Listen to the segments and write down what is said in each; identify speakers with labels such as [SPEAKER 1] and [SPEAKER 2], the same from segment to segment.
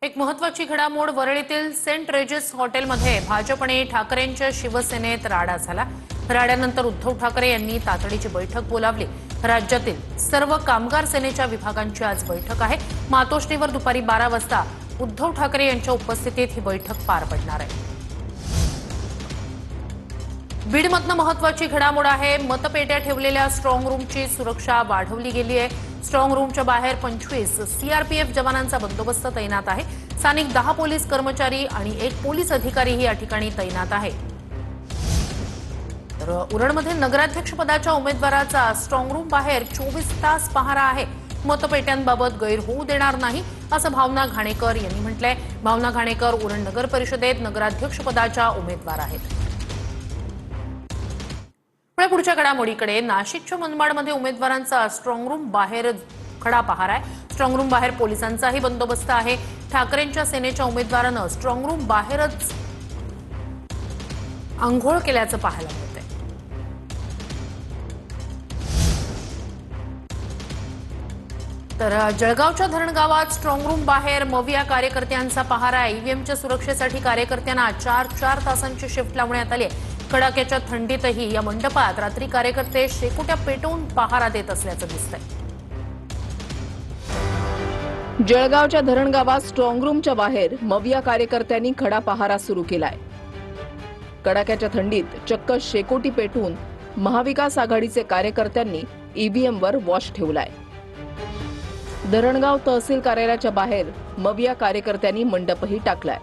[SPEAKER 1] एक महत्त्वाची घडामोड वरळीतील सेंट रेजिस हॉटेलमध्ये भाजप आणि ठाकरेंच्या शिवसेनेत राडा झाला। राड्यानंतर उद्धव ठाकरे यांनी तातडीची बैठक बोलावली। राज्यातील सर्व कामगार सेनेच्या विभागांची आज बैठक आहे। मातोश्रीवर दुपारी 12 वाजता उद्धव ठाकरे यांच्या उपस्थितीत ही बैठक पार पडणार आहे। बीडमधनं महत्त्वाची घडामोड आहे। मतपेट्या ठेवलेल्या स्ट्रॉंग रूमची सुरक्षा वाढवली गेली आहे। स्ट्रॉंग रूमच्या बाहेर 25 सीआरपीएफ जवानांचा बंदोबस्त तैनात आहे। स्थानिक 10 पोलीस कर्मचारी आणि 1 पोलीस अधिकारीही या ठिकाणी तैनात आहे। तर उरणमध्ये नगराध्यक्षपदाच्या उमेदवाराचा स्ट्रॉंग रूम बाहेर 24 तास पहारा आहे। मतपेट्यांबाबत गैर होऊ देणार नाही असं भावना घाणेकर यांनी म्हटलंय। भावना घाणेकर उरण नगर परिषदेत नगराध्यक्षपदाच्या उमेदवार आहेत। पुढच्या घडामोडीकडे नाशिकच्या मनमाडमध्ये उमेदवारांचा स्ट्रॉंग रूम बाहेर खडा पहारा आहे। स्ट्रॉंग रूम बाहेर पोलिसांचाही बंदोबस्त आहे। ठाकरेंच्या सेनेच्या उमेदवारानं स्ट्रॉंग रूम बाहेरच आंघोळ केल्याचं पाहायला मिळतंय। तर जळगावच्या धरणगावात स्ट्रॉंग रूम बाहेर मविया कार्यकर्त्यांचा पहारा आहे। ईव्हीएमच्या सुरक्षेसाठी कार्यकर्त्यांना 4 तासांची शिफ्ट लावण्यात आली आहे। कडाक्याच्या थंडीतही या मंडपात रात्री कार्यकर्ते शेकोट्या पेटवून पहारा देत असल्याचं दिसतंय।
[SPEAKER 2] जळगावच्या धरणगावात स्ट्रॉंग रूमच्या बाहेर मविया कार्यकर्त्यांनी खडा पहारा सुरू केलाय। कडाक्याच्या थंडीत चक्क शेकोटी पेटवून महाविकास आघाडीचे कार्यकर्त्यांनी ईव्हीएमवर वॉश ठेवलाय। धरणगाव तहसील कार्यालयाच्या बाहेर मविया कार्यकर्त्यांनी मंडपही टाकलाय।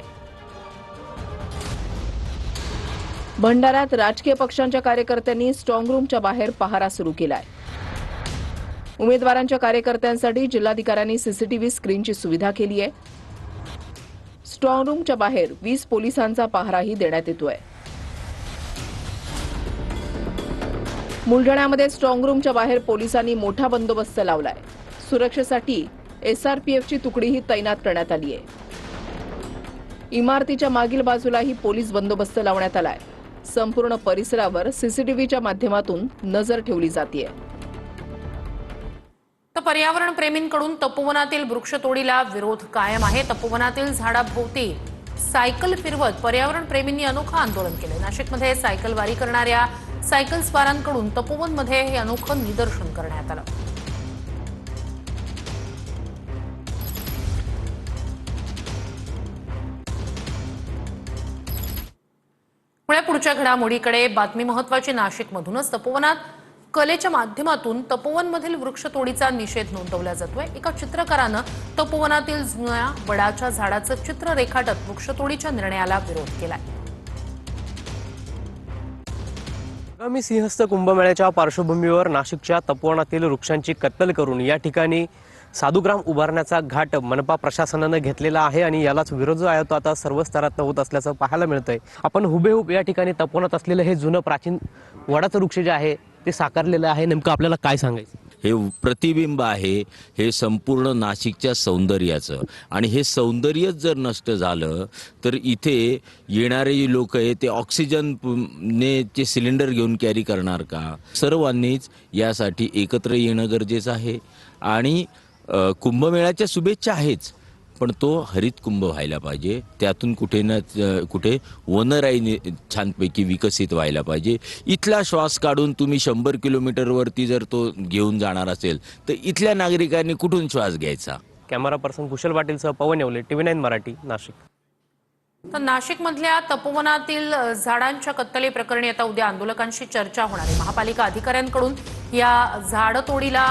[SPEAKER 2] भंडाऱ्यात राजकीय पक्षांच्या कार्यकर्त्यांनी स्ट्रॉंग रूमच्या बाहेर पहारा सुरू केलाय। उमेदवारांच्या कार्यकर्त्यांसाठी जिल्हाधिकाऱ्यांनी सीसीटीव्ही स्क्रीनची सुविधा केली आहे। स्ट्रॉंग रूमच्या बाहेर 20 पोलिसांचा पहाराही देण्यात येतोय। बुलढाण्यामध्ये स्ट्रॉंग रूमच्या बाहेर पोलिसांनी मोठा बंदोबस्त लावलाय। सुरक्षेसाठी एसआरपीएफची तुकडीही तैनात करण्यात आली आहे। इमारतीच्या मागील बाजूलाही पोलीस बंदोबस्त लावण्यात आलाय। संपूर्ण परिसरावर सीसीटीव्हीच्या माध्यमातून नजर ठेवली जाते।
[SPEAKER 1] तर पर्यावरण प्रेमींकडून तपोवनातील वृक्षतोडीला विरोध कायम आहे। तपोवनातील झाडाभोवती सायकल फिरवत पर्यावरण प्रेमींनी अनोखं आंदोलन केलं। नाशिकमध्ये सायकलवारी करणाऱ्या सायकल स्वारांकडून तपोवनमध्ये हे अनोखं निदर्शन करण्यात आलं। पुढच्या घडामोडीकडे बातमी महत्त्वाची। नाशिकमधूनच तपोवनात कलेच्या माध्यमातून तपोवनमधील वृक्षतोडीचा निषेध नोंदवला जातोय। एका चित्रकारानं तपोवनातील जुन्या वडाच्या झाडाचं चित्र रेखाटत वृक्षतोडीच्या निर्णयाला विरोध केलाय।
[SPEAKER 3] आगामी सिंहस्थ कुंभमेळ्याच्या पार्श्वभूमीवर नाशिकच्या तपोवनातील वृक्षांची कत्तल करून या ठिकाणी साधुग्राम उभारण्याचा घाट मनपा प्रशासनाने घेतलेला आहे आणि यालाच विरोध जो आहे तो आता सर्व स्तरात होत असल्याचं पाहायला मिळतंय। आपण हुबेहूब या ठिकाणी तपोवनात असलेलं हे जुनं प्राचीन वडाचं वृक्ष जे आहे ते साकारलेलं आहे। नेमकं आपल्याला काय सांगायचं?
[SPEAKER 4] हे प्रतिबिंब आहे हे संपूर्ण नाशिकच्या सौंदर्याचं, आणि हे सौंदर्यच जर नष्ट झालं तर इथे येणारे लोक आहे ते ऑक्सिजनने चे सिलेंडर घेऊन कॅरी करणार का? सर्वांनीच यासाठी एकत्र येणं गरजेचं आहे। आणि कुंभमेळ्याच्या शुभेच्छा आहेच, पण तो हरित कुंभ व्हायला पाहिजे। त्यातून कुठे ना कुठे वनराई छानपैकी विकसित व्हायला पाहिजे। इथला श्वास काढून तुम्ही 100 किलोमीटरवरती जर तो घेऊन जाणार असेल तर इथल्या नागरिकांनी कुठून श्वास घ्यायचा?
[SPEAKER 3] कॅमेरा पर्सन कुशल पाटीलसह पवन येवले, TV9 मराठी, नाशिक।
[SPEAKER 1] तर नाशिकमधल्या तपोवनातील झाडांच्या कत्तली प्रकरणी आता उद्या आंदोलकांशी चर्चा होणार आहे। महापालिका अधिकाऱ्यांकडून या झाडतोडीला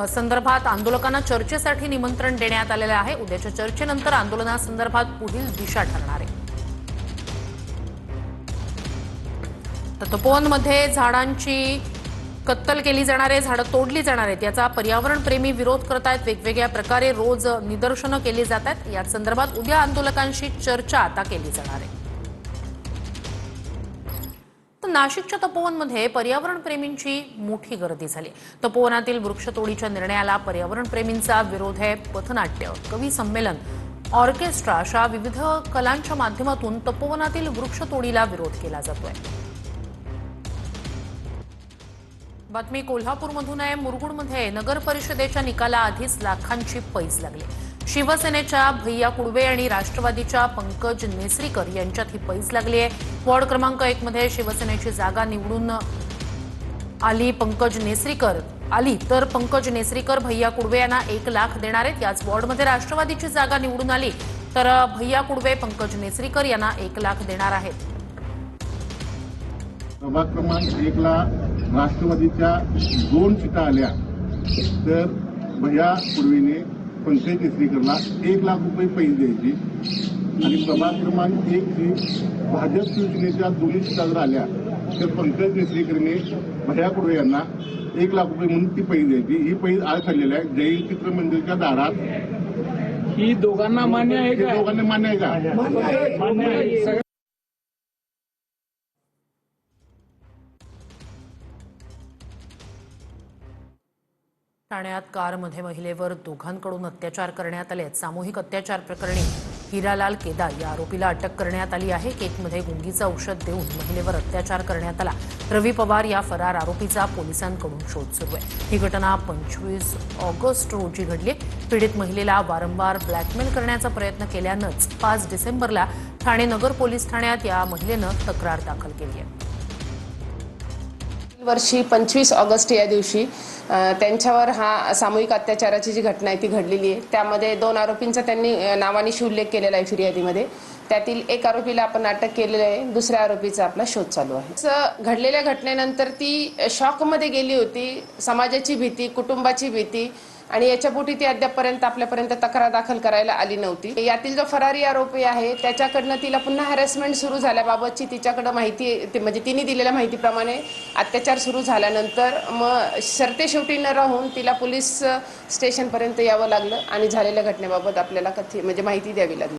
[SPEAKER 1] संदर्भात आंदोलकांना चर्चेसाठी निमंत्रण देण्यात आलेलं आहे। उद्याच्या चर्चेनंतर आंदोलनासंदर्भात पुढील दिशा ठरणार आहे। तर तपोवनमध्ये झाडांची कत्तल केली जाणार आहे, झाडं तोडली जाणार आहेत, याचा पर्यावरण प्रेमी विरोध करत आहेत। वेगवेगळ्या प्रकारे रोज निदर्शनं केली जात आहेत। या संदर्भात उद्या आंदोलकांशी चर्चा आता केली जाणार आहे। नाशिकच्या तपोवनमध्ये पर्यावरण प्रेमींची मोठी गर्दी झाली। तपोवनातील वृक्षतोडीच्या निर्णयाला पर्यावरण प्रेमींचा विरोध आहे। पथनाट्य, कवी संमेलन, ऑर्केस्ट्रा अशा विविध कलांच्या माध्यमातून तपोवनातील वृक्षतोडीला विरोध केला जातोय। बातमी कोल्हापूरमधून आहे। मुरगुडमध्ये नगर परिषदेच्या निकालाआधीच लाखांची पैज लागली। शिवसेनेच्या भैया कुडवे आणि राष्ट्रवादीच्या पंकज नेसरीकर यांच्यात ही पैस लागली आहे. वॉर्ड क्रमांक 1 मध्ये शिवसेनेची जागा निवडून आली तर पंकज नेसरीकर भैया कुडवे यांना 1 लाख देणार आहेत. याच वॉर्डमध्ये राष्ट्रवादीची जागा निवडून आली तर भैया कुडवे पंकज नेसरीकर यांना 1 लाख देणार आहेत.
[SPEAKER 5] प्रभाग क्रमांक 1 ला राष्ट्रवादीच्या 2 सीटा आल्या तर भैया कुडवेने पंकज नेसरीकरला 1 लाख रुपये पैसे द्यायची आणि प्रभाग क्रमांक 1 ची भाजप शिवसेनेच्या 2 सीटा जर आल्या तर पंकज नेसरीकरने भैया कुडवे यांना 1 लाख रुपये म्हणून ती पैसे द्यायची. ही पैसे आज ठरलेली आहे जैन चित्र मंदिरच्या दारात.
[SPEAKER 6] ही दोघांना मान्य आहे का?
[SPEAKER 5] दोघांना मान्य आहे का?
[SPEAKER 6] मान्य आहे.
[SPEAKER 1] ठाण्यात कारमध्ये महिलेवर दोघांकडून अत्याचार करण्यात आले. सामूहिक अत्याचार प्रकरणी हिरालाल केदार या आरोपीला अटक करण्यात आली आहे. केकमध्ये गुंगीचं औषध देऊन महिलेवर अत्याचार करण्यात आला. रवी पवार या फरार आरोपीचा पोलिसांकडून शोध सुरू आहे. ही घटना 25 ऑगस्ट रोजी घडली. पीडित महिलेला वारंवार ब्लॅकमेल करण्याचा प्रयत्न केल्यानंच 5 डिसेंबरला ठाणे नगर पोलीस ठाण्यात या महिलेनं तक्रार दाखल केली आहे.
[SPEAKER 7] वर्षी 25 ऑगस्ट या दिवशी त्यांच्यावर हा सामूहिक अत्याचाराची जी घटना आहे ती घडलेली आहे. त्यामध्ये 2 आरोपींचा त्यांनी नावानिशी उल्लेख केलेला आहे फिर्यादीमध्ये. त्यातील 1 आरोपीला आपण अटक केलेली आहे. दुसऱ्या आरोपीचा आपला शोध चालू आहे. घडलेल्या घटनेनंतर ती शॉकमध्ये गेली होती. समाजाची भीती, कुटुंबाची भीती आणि याच्यापोटी ती अद्यापपर्यंत आपल्यापर्यंत तक्रार दाखल करायला आली नव्हती. यातील जो फरारी आरोपी आहे त्याच्याकडनं तिला पुन्हा हॅरेसमेंट सुरू झाल्याबाबतची तिच्याकडे माहिती म्हणजे तिने दिलेल्या माहितीप्रमाणे अत्याचार सुरू झाल्यानंतर मग सरतेशेवटी न राहून तिला पोलीस स्टेशनपर्यंत यावं लागलं आणि झालेल्या घटनेबाबत आपल्याला माहिती द्यावी लागली.